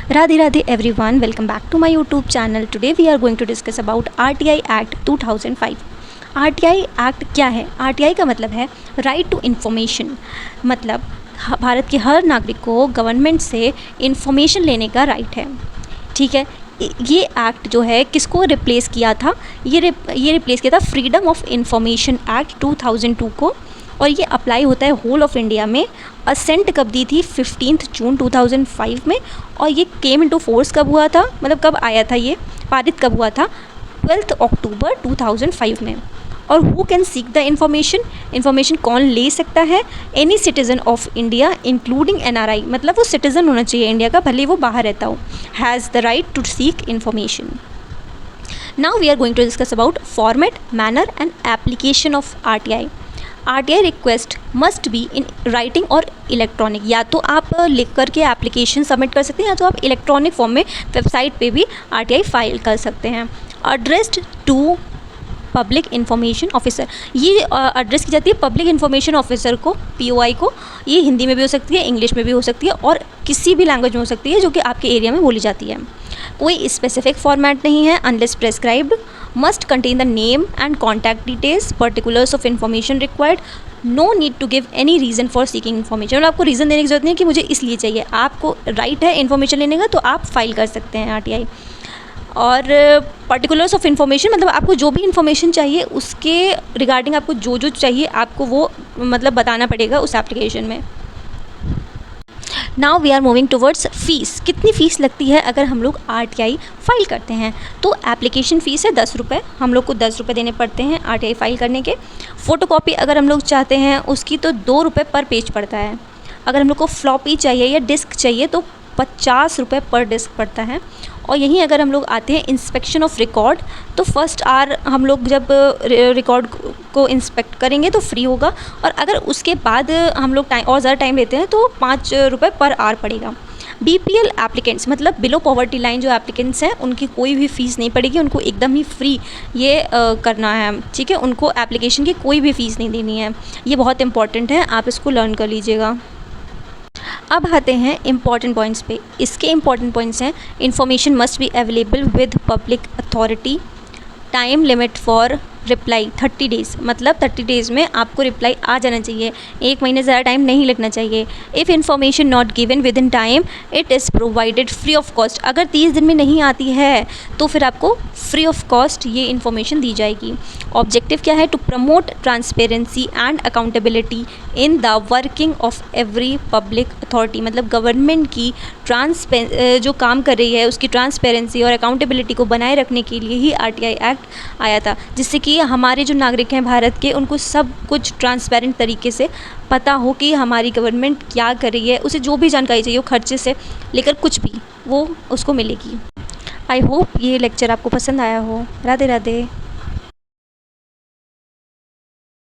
Radhe Radhe everyone, welcome back to my YouTube channel. Today we are going to discuss about RTI Act 2005. RTI act क्या है? RTI का मतलब है right to information, मतलब भारत के हर नागरिक को गवर्नमेंट से इन्फॉर्मेशन लेने का राइट है। ठीक है, ये एक्ट जो है किसको रिप्लेस किया था? ये रिप्लेस किया था फ्रीडम ऑफ इंफॉर्मेशन एक्ट 2002 को, और ये अप्लाई होता है होल ऑफ इंडिया में। असेंट कब दी थी? 15 जून 2005 में। और ये केम इनटू फोर्स कब हुआ था, मतलब कब आया था, ये पारित कब हुआ था? 12 अक्टूबर 2005 में। और who can seek the information कौन ले सकता है? Any citizen of India including NRI, मतलब वो सिटीज़न होना चाहिए इंडिया का, भले वो बाहर रहता हो, has the right to seek information. Now we are going to discuss about format, manner and application of RTI। RTI request must be in writing और इलेक्ट्रॉनिक, या तो आप लिख करके एप्लीकेशन सबमिट कर सकते हैं, या तो आप इलेक्ट्रॉनिक फॉर्म में वेबसाइट पे भी RTI फाइल कर सकते हैं। Addressed to public information officer, ये एड्रेस की जाती है पब्लिक इन्फॉर्मेशन ऑफिसर को, POI को। ये हिंदी में भी हो सकती है, इंग्लिश में भी हो सकती है, और किसी भी लैंग्वेज में हो सकती है जो कि आपके एरिया में बोली जाती है। कोई स्पेसिफिक फॉर्मेट नहीं है unless prescribed. Must contain the name and contact details, particulars of information required. No need to give any reason for seeking information, मतलब आपको रीज़न देने की जरूरत नहीं है कि मुझे इसलिए चाहिए, आपको राइट है इन्फॉर्मेशन लेने का, तो आप फाइल कर सकते हैं RTI। और पर्टिकुलर्स ऑफ इन्फॉर्मेशन, मतलब आपको जो भी इन्फॉर्मेशन चाहिए उसके रिगार्डिंग आपको जो जो चाहिए आपको वो मतलब बताना पड़ेगा उस एप्लीकेशन में। Now we are moving towards fees. कितनी फ़ीस लगती है अगर हम लोग RTI फाइल करते हैं? तो एप्लीकेशन फ़ीस है 10 रुपये, हम लोग को 10 रुपये देने पड़ते हैं RTI फाइल करने के। फ़ोटोकॉपी अगर हम लोग चाहते हैं उसकी तो 2 रुपये पर पेज पड़ता है। अगर हम लोग को फ्लॉपी चाहिए या डिस्क चाहिए तो 50 रुपये पर डिस्क पड़ता है। और यहीं अगर हम लोग आते हैं इंस्पेक्शन ऑफ रिकॉर्ड, तो फर्स्ट आर हम लोग जब रिकॉर्ड को इंस्पेक्ट करेंगे तो फ्री होगा, और अगर उसके बाद हम लोग टाइम और ज़्यादा टाइम लेते हैं तो 5 रुपये पर आवर पड़ेगा। BPL एप्लीकेंट्स, मतलब बिलो पॉवर्टी लाइन जो एप्लीकेंट्स हैं उनकी कोई भी फ़ीस नहीं पड़ेगी, उनको एकदम ही फ्री ये करना है। ठीक है, उनको एप्लीकेशन की कोई भी फ़ीस नहीं देनी है। ये बहुत इंपॉर्टेंट है, आप इसको लर्न कर लीजिएगा। अब आते हैं इम्पॉर्टेंट पॉइंट्स पे। इसके इम्पॉर्टेंट पॉइंट्स हैं: information must be available with public authority. Time limit for reply 30 days, मतलब 30 डेज़ में आपको रिप्लाई आ जाना चाहिए, 1 महीने ज़्यादा टाइम नहीं लगना चाहिए। If information not given with in time it is provided free of cost, अगर 30 दिन में नहीं आती है तो फिर आपको फ्री ऑफ कॉस्ट ये इन्फॉर्मेशन दी जाएगी। ऑब्जेक्टिव क्या है? To promote transparency and accountability in the working of every public authority, मतलब गवर्नमेंट की जो काम कर रही है उसकी ट्रांसपेरेंसी और अकाउंटेबिलिटी को बनाए रखने के लिए ही RTI एक्ट आया था, जिससे कि हमारे जो नागरिक हैं भारत के उनको सब कुछ ट्रांसपेरेंट तरीके से पता हो कि हमारी गवर्नमेंट क्या कर रही है, उसे जो भी जानकारी चाहिए वो खर्चे से लेकर कुछ भी वो उसको मिलेगी। आई होप ये लेक्चर आपको पसंद आया हो। राधे राधे।